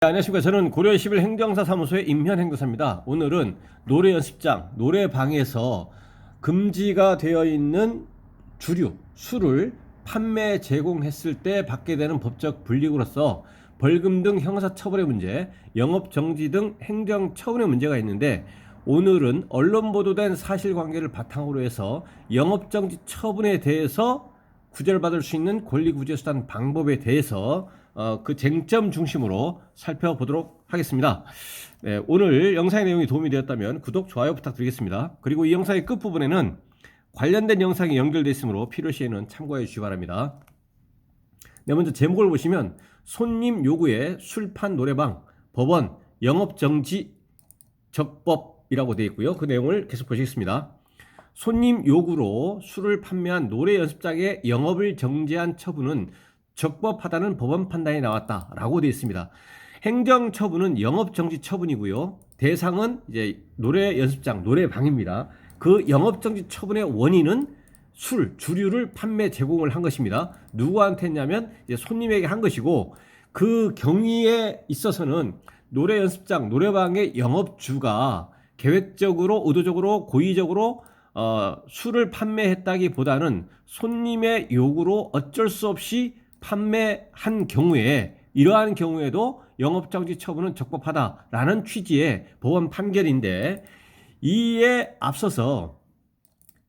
네, 안녕하십니까. 저는 고려 11 행정사 사무소의 임현행도사입니다. 오늘은 노래 연습장, 노래방에서 금지가 되어 있는 주류, 술을 판매, 제공했을 때 받게 되는 법적 불이익으로서 벌금 등 형사처벌의 문제, 영업정지 등 행정처분의 문제가 있는데, 오늘은 언론 보도된 사실관계를 바탕으로 해서 영업정지 처분에 대해서 구제받을 수 있는 권리구제수단 방법에 대해서 그 쟁점 중심으로 살펴보도록 하겠습니다. 네, 오늘 영상의 내용이 도움이 되었다면 구독, 좋아요 부탁드리겠습니다. 그리고 이 영상의 끝부분에는 관련된 영상이 연결되어 있으므로 필요시에는 참고해 주시기 바랍니다. 네, 먼저 제목을 보시면 손님 요구에 술판 노래방 법원 영업정지 적법이라고 되어 있고요. 그 내용을 계속 보시겠습니다. 손님 요구로 술을 판매한 노래 연습장의 영업을 정지한 처분은 적법하다는 법원 판단이 나왔다라고 되어 있습니다. 행정 처분은 영업 정지 처분이고요. 대상은 이제 노래 연습장, 노래방입니다. 그 영업 정지 처분의 원인은 술, 주류를 판매 제공을 한 것입니다. 누구한테 했냐면 이제 손님에게 한 것이고, 그 경위에 있어서는 노래 연습장, 노래방의 영업주가 계획적으로, 의도적으로, 고의적으로 술을 판매했다기보다는 손님의 요구로 어쩔 수 없이 판매한 경우에, 이러한 경우에도 영업정지 처분은 적법하다라는 취지의 법원 판결인데, 이에 앞서서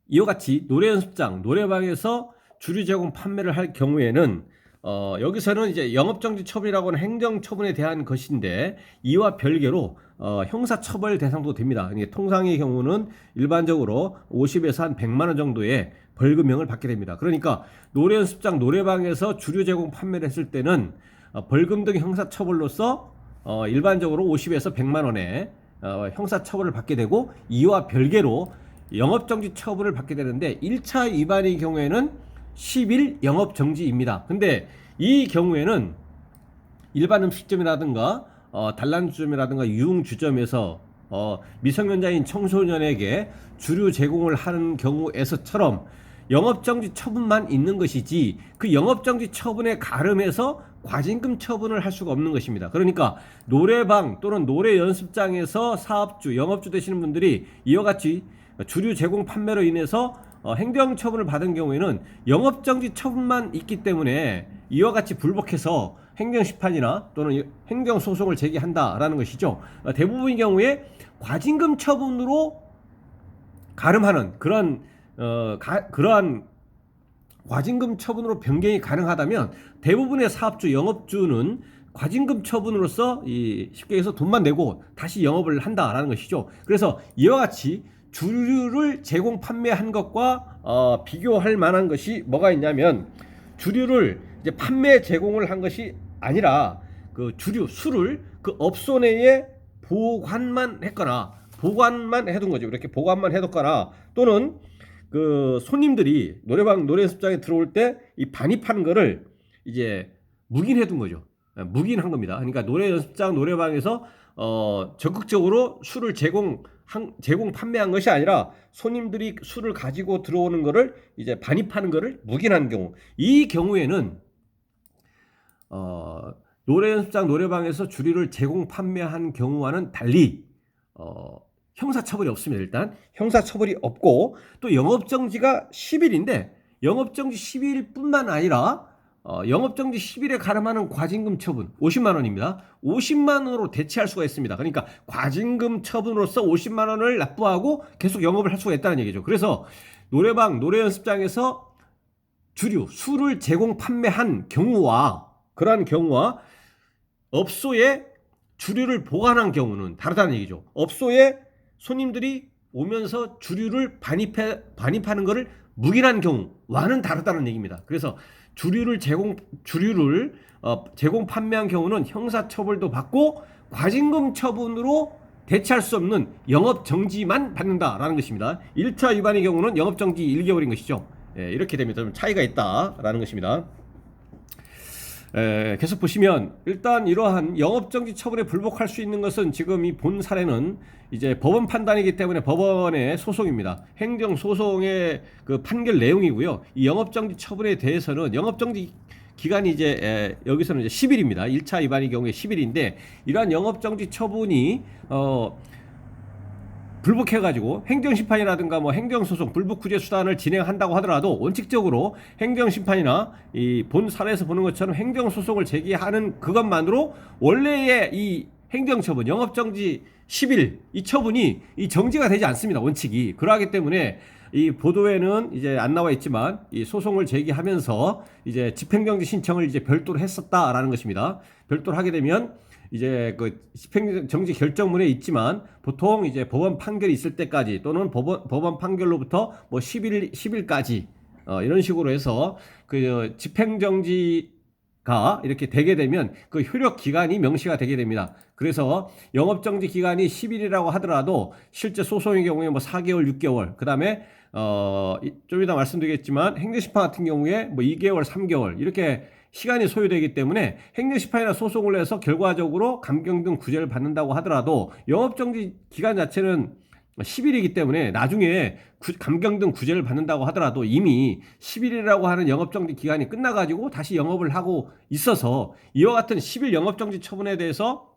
이와 같이 노래 연습장, 노래방에서 주류 제공 판매를 할 경우에는 여기서는 이제 영업정지 처분이라고 하는 행정처분에 대한 것인데, 이와 별개로 형사처벌 대상도 됩니다. 그러니까 통상의 경우는 일반적으로 50에서 한 100만 원 정도의 벌금형을 받게 됩니다. 그러니까 노래 연습장, 노래방에서 주류 제공 판매를 했을 때는 벌금 등 형사처벌로서 일반적으로 50에서 100만 원의 형사처벌을 받게 되고, 이와 별개로 영업정지 처분을 받게 되는데, 1차 위반의 경우에는 10일 영업정지입니다. 근데 이 경우에는 일반 음식점이라든가 단란주점이라든가 유흥주점에서 미성년자인 청소년에게 주류 제공을 하는 경우에서처럼 영업정지 처분만 있는 것이지, 그 영업정지 처분에 가름해서 과징금 처분을 할 수가 없는 것입니다. 그러니까 노래방 또는 노래 연습장에서 사업주, 영업주 되시는 분들이 이와 같이 주류 제공 판매로 인해서 행정처분을 받은 경우에는 영업정지 처분만 있기 때문에 이와 같이 불복해서 행정심판이나 또는 행정소송을 제기한다라는 것이죠. 대부분의 경우에 과징금 처분으로 가름하는 그러한 과징금 처분으로 변경이 가능하다면, 대부분의 사업주, 영업주는 과징금 처분으로서 쉽게 해서 돈만 내고 다시 영업을 한다라는 것이죠. 그래서 이와 같이 주류를 제공 판매한 것과 비교할 만한 것이 뭐가 있냐면, 주류를 이제 판매 제공을 한 것이 아니라 그 주류, 술을 그 업소 내에 보관만 해둔 거죠. 이렇게 보관만 해뒀거나, 또는 그 손님들이 노래방, 노래 연습장에 들어올 때 이 반입하는 거를 이제 묵인해둔 거죠. 묵인한 겁니다. 그러니까 노래 연습장, 노래방에서 적극적으로 술을 제공 판매한 것이 아니라 손님들이 술을 가지고 들어오는 거를 이제 반입하는 거를 묵인한 경우, 이 경우에는 노래 연습장, 노래방에서 주류를 제공 판매한 경우와는 달리 형사처벌이 없습니다. 일단 형사처벌이 없고, 또 영업정지가 10일인데 영업정지 10일뿐만 아니라 영업정지 10일에 가름하는 과징금 처분 50만 원입니다. 50만 원으로 대체할 수가 있습니다. 그러니까 과징금 처분으로서 50만 원을 납부하고 계속 영업을 할 수가 있다는 얘기죠. 그래서 노래방, 노래 연습장에서 주류, 술을 제공 판매한 경우와, 그러한 경우와 업소에 주류를 보관한 경우는 다르다는 얘기죠. 업소에 손님들이 오면서 주류를 반입하는 것을 묵인한 경우와는 다르다는 얘기입니다. 그래서 주류를 제공 판매한 경우는 형사처벌도 받고 과징금 처분으로 대체할 수 없는 영업정지만 받는다라는 것입니다. 1차 위반의 경우는 영업정지 1개월인 것이죠. 이렇게 됩니다. 좀 차이가 있다라는 것입니다. 계속 보시면, 일단 이러한 영업정지 처분에 불복할 수 있는 것은, 지금 이 본 사례는 이제 법원 판단이기 때문에 법원의 소송입니다. 행정소송의 그 판결 내용이고요. 이 영업정지 처분에 대해서는 영업정지 기간이 이제 여기서는 이제 10일입니다. 1차 위반의 경우에 10일인데 이러한 영업정지 처분이 불복해가지고 행정심판이라든가 뭐 행정소송, 불복구제 수단을 진행한다고 하더라도 원칙적으로 행정심판이나 이 본 사례에서 보는 것처럼 행정소송을 제기하는 그것만으로 원래의 이 행정처분, 영업정지 10일 이 처분이 이 정지가 되지 않습니다. 원칙이. 그러하기 때문에 이 보도에는 이제 안 나와 있지만 이 소송을 제기하면서 이제 집행정지 신청을 이제 별도로 했었다라는 것입니다. 별도로 하게 되면 이제 그 집행정지 결정문에 있지만 보통 이제 법원 판결이 있을 때까지 또는 법원 판결로부터 뭐 10일까지 이런 식으로 해서 그 집행정지가 이렇게 되게 되면 그 효력 기간이 명시가 되게 됩니다. 그래서 영업정지 기간이 10일이라고 하더라도 실제 소송의 경우에 뭐 4개월, 6개월, 그 다음에 좀 이따 말씀드리겠지만 행정심판 같은 경우에 뭐 2개월, 3개월 이렇게 시간이 소요되기 때문에 행정심판이나 소송을 해서 결과적으로 감경 등 구제를 받는다고 하더라도 영업정지 기간 자체는 10일이기 때문에 나중에 감경 등 구제를 받는다고 하더라도 이미 10일이라고 하는 영업정지 기간이 끝나가지고 다시 영업을 하고 있어서 이와 같은 10일 영업정지 처분에 대해서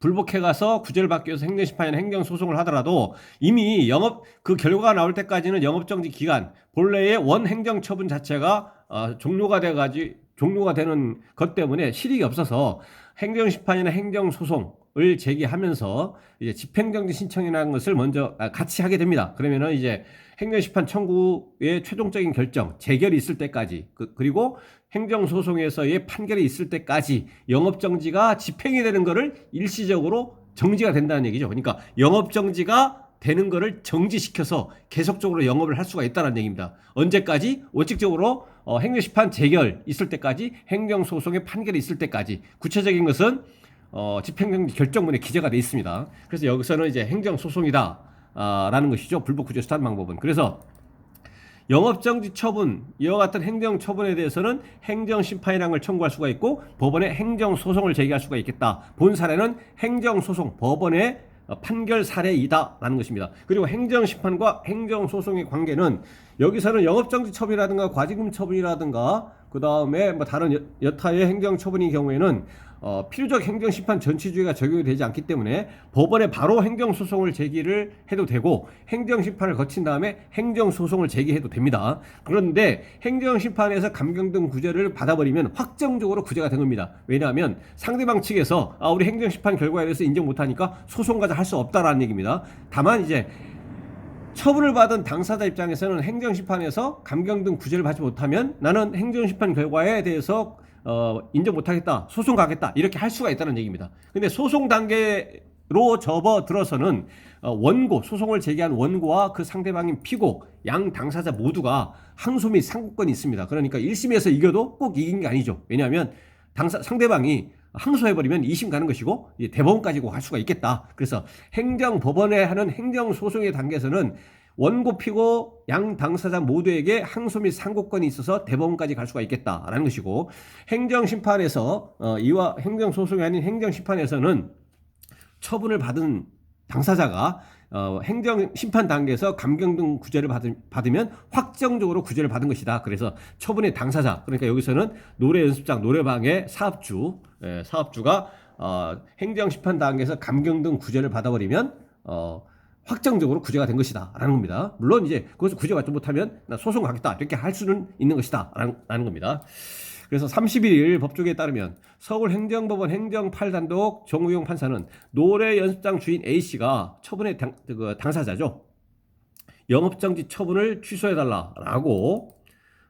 불복해가서 구제를 받기 위해서 행정심판이나 행정소송을 하더라도 이미 그 결과가 나올 때까지는 영업정지 기간, 본래의 원행정처분 자체가 종료가 되는 것 때문에 실익이 없어서 행정심판이나 행정소송을 제기하면서 이제 집행정지 신청이라는 것을 먼저 같이 하게 됩니다. 그러면은 이제 행정심판 청구의 최종적인 결정, 재결이 있을 때까지 그리고 행정소송에서의 판결이 있을 때까지 영업정지가 집행이 되는 것을 일시적으로 정지가 된다는 얘기죠. 그러니까 영업정지가 되는 것을 정지시켜서 계속적으로 영업을 할 수가 있다는 얘기입니다. 언제까지? 원칙적으로 행정심판 재결 있을 때까지, 행정소송의 판결이 있을 때까지. 구체적인 것은 집행정지 결정문에 기재가 되어 있습니다. 그래서 여기서는 이제 행정소송이다 라는 것이죠. 불복구제 수단 방법은. 그래서 영업정지 처분, 이와 같은 행정처분에 대해서는 행정심판이라는 걸 청구할 수가 있고 법원에 행정소송을 제기할 수가 있겠다. 본 사례는 행정소송, 법원의 판결 사례이다라는 것입니다. 그리고 행정심판과 행정소송의 관계는 여기서는 영업정지 처분이라든가 과징금 처분이라든가 그 다음에 뭐 다른 여타의 행정처분의 경우에는 필요적 행정심판 전치주의가 적용이 되지 않기 때문에 법원에 바로 행정소송을 제기를 해도 되고 행정심판을 거친 다음에 행정소송을 제기해도 됩니다. 그런데 행정심판에서 감경 등 구제를 받아버리면 확정적으로 구제가 된 겁니다. 왜냐하면 상대방 측에서 우리 행정심판 결과에 대해서 인정 못하니까 소송까지 할 수 없다라는 얘기입니다. 다만 이제 처분을 받은 당사자 입장에서는 행정심판에서 감경 등 구제를 받지 못하면 나는 행정심판 결과에 대해서 인정 못하겠다, 소송 가겠다 이렇게 할 수가 있다는 얘기입니다. 근데 소송 단계로 접어들어서는 소송을 제기한 원고와 그 상대방인 피고 양 당사자 모두가 항소 및 상고권이 있습니다. 그러니까 1심에서 이겨도 꼭 이긴 게 아니죠. 왜냐하면 상대방이 항소해버리면 2심 가는 것이고 대법원까지 갈 수가 있겠다. 그래서 행정법원에 하는 행정소송의 단계에서는 원고 피고 양 당사자 모두에게 항소 및 상고권이 있어서 대법원까지 갈 수가 있겠다라는 것이고 행정심판에서 이와 행정소송이 아닌 행정심판에서는 처분을 받은 당사자가 행정심판 단계에서 감경 등 구제를 받으면 확정적으로 구제를 받은 것이다. 그래서 처분의 당사자, 그러니까 여기서는 노래연습장, 노래방의 사업주가 행정심판 단계에서 감경 등 구제를 받아버리면 확정적으로 구제가 된 것이다 라는 겁니다. 물론 이제 그것을 구제받지 못하면 나 소송 가겠다 이렇게 할 수는 있는 것이다 라는 겁니다. 그래서 31일 법조계에 따르면 서울행정법원 행정8단독 정우용 판사는 노래연습장 주인 A씨가 처분의 당사자죠. 영업정지 처분을 취소해달라고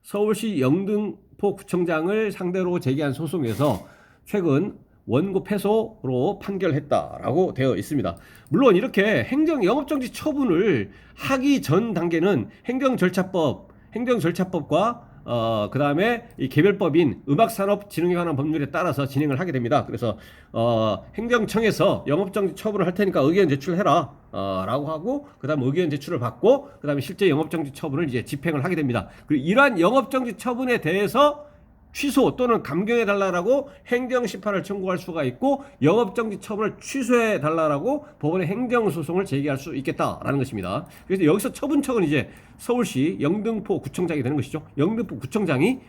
서울시 영등포구청장을 상대로 제기한 소송에서 최근 원고 패소로 판결했다라고 되어 있습니다. 물론 이렇게 영업정지 처분을 하기 전 단계는 행정절차법과 그 다음에 이 개별법인 음악산업진흥에 관한 법률에 따라서 진행을 하게 됩니다. 그래서 행정청에서 영업정지 처분을 할 테니까 의견 제출해라 라고 하고 그 다음 의견 제출을 받고 그 다음에 실제 영업정지 처분을 이제 집행을 하게 됩니다. 그리고 이러한 영업정지 처분에 대해서 취소 또는 감경해달라고 행정심판을 청구할 수가 있고 영업정지 처분을 취소해달라고 법원에 행정소송을 제기할 수 있겠다라는 것입니다. 그래서 여기서 처분청은 이제 서울시 영등포 구청장이 되는 것이죠. 영등포 구청장이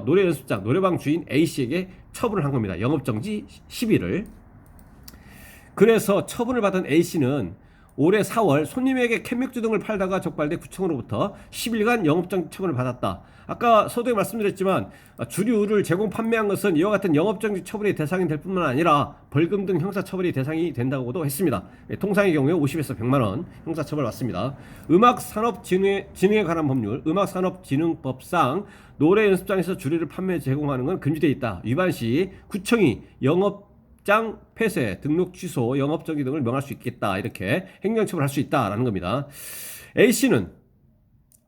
노래연습장, 노래방 주인 A씨에게 처분을 한 겁니다. 영업정지 10일을. 그래서 처분을 받은 A씨는 올해 4월 손님에게 캔맥주 등을 팔다가 적발돼 구청으로부터 10일간 영업정지 처분을 받았다. 아까 서두에 말씀드렸지만 주류를 제공 판매한 것은 이와 같은 영업정지 처분의 대상이 될 뿐만 아니라 벌금 등 형사처벌이 대상이 된다고도 했습니다. 통상의 경우에 50에서 100만 원 형사처벌 받습니다. 음악산업진흥에 관한 법률 음악산업진흥법상 노래 연습장에서 주류를 판매 제공하는 건 금지되어 있다. 위반 시 구청이 영업장 폐쇄, 등록 취소, 영업정지 등을 명할 수 있겠다. 이렇게 행정처벌할 수 있다라는 겁니다. A씨는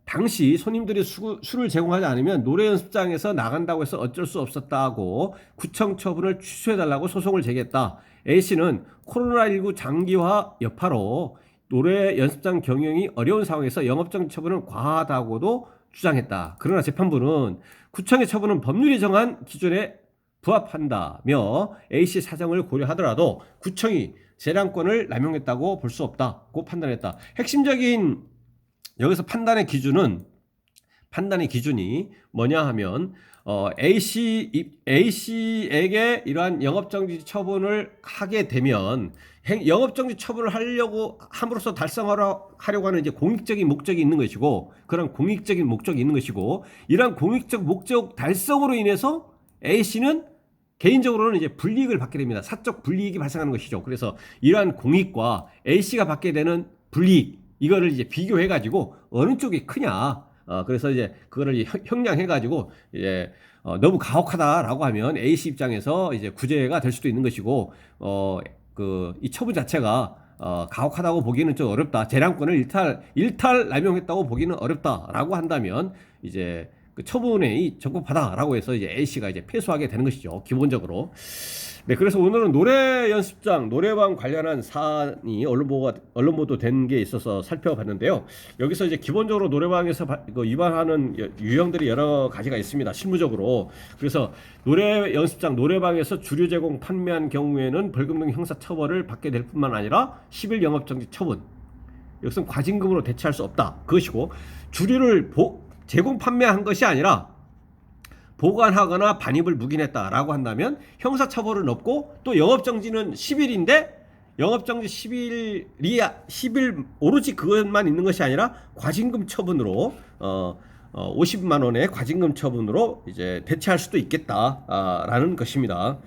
당시 손님들이 술을 제공하지 않으면 노래 연습장에서 나간다고 해서 어쩔 수 없었다고 구청 처분을 취소해달라고 소송을 제기했다. A씨는 코로나19 장기화 여파로 노래 연습장 경영이 어려운 상황에서 영업정지 처분은 과하다고도 주장했다. 그러나 재판부는 구청의 처분은 법률이 정한 기준에 부합한다며 A씨 사정을 고려하더라도 구청이 재량권을 남용했다고 볼 수 없다고 판단했다. 핵심적인 여기서 판단의 기준이 뭐냐 하면 A씨에게 이러한 영업정지 처분을 하게 되면 영업정지 처분을 하려고 함으로써 달성하려고 하는 이제 공익적인 목적이 있는 것이고 그런 공익적인 목적이 있는 것이고 이러한 공익적 목적 달성으로 인해서 A씨는 개인적으로는 이제 불이익을 받게 됩니다. 사적 불이익이 발생하는 것이죠. 그래서 이러한 공익과 A씨가 받게 되는 불이익 이거를 이제 비교해가지고 어느 쪽이 크냐. 그래서 이제 그거를 형량해가지고 이제 너무 가혹하다라고 하면 A씨 입장에서 이제 구제가 될 수도 있는 것이고 이 처분 자체가 가혹하다고 보기는 좀 어렵다. 재량권을 일탈 남용했다고 보기는 어렵다라고 한다면 이제 그 처분에 적법하다라고 해서 이제 A씨가 이제 패소하게 되는 것이죠. 기본적으로. 네, 그래서 오늘은 노래 연습장, 노래방 관련한 사안이 언론 보도된 게 있어서 살펴봤는데요. 여기서 이제 기본적으로 노래방에서 위반하는 유형들이 여러 가지가 있습니다. 실무적으로. 그래서 노래 연습장, 노래방에서 주류 제공 판매한 경우에는 벌금 등 형사 처벌을 받게 될 뿐만 아니라 10일 영업정지 처분. 이것은 과징금으로 대체할 수 없다. 그것이고 주류를 제공 판매한 것이 아니라 보관하거나 반입을 묵인했다라고 한다면 형사처벌은 없고 또 영업정지는 10일인데 영업정지 10일 오로지 그것만 있는 것이 아니라 과징금 처분으로 50만 원의 과징금 처분으로 이제 대체할 수도 있겠다라는 것입니다.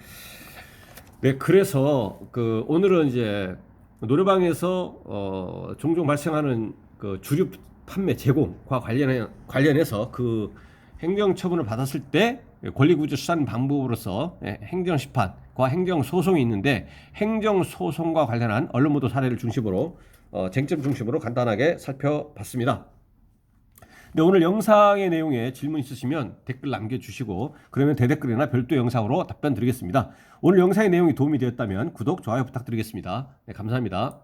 네, 그래서 오늘은 이제 노래방에서 종종 발생하는 그 주류 판매 제공과 관련해서 행정처분을 받았을 때 권리구조 수단 방법으로서 행정심판과 행정소송이 있는데 행정소송과 관련한 언론 보도 사례를 중심으로 쟁점 중심으로 간단하게 살펴봤습니다. 네, 오늘 영상의 내용에 질문 있으시면 댓글 남겨주시고 그러면 대댓글이나 별도 영상으로 답변 드리겠습니다. 오늘 영상의 내용이 도움이 되었다면 구독, 좋아요 부탁드리겠습니다. 네, 감사합니다.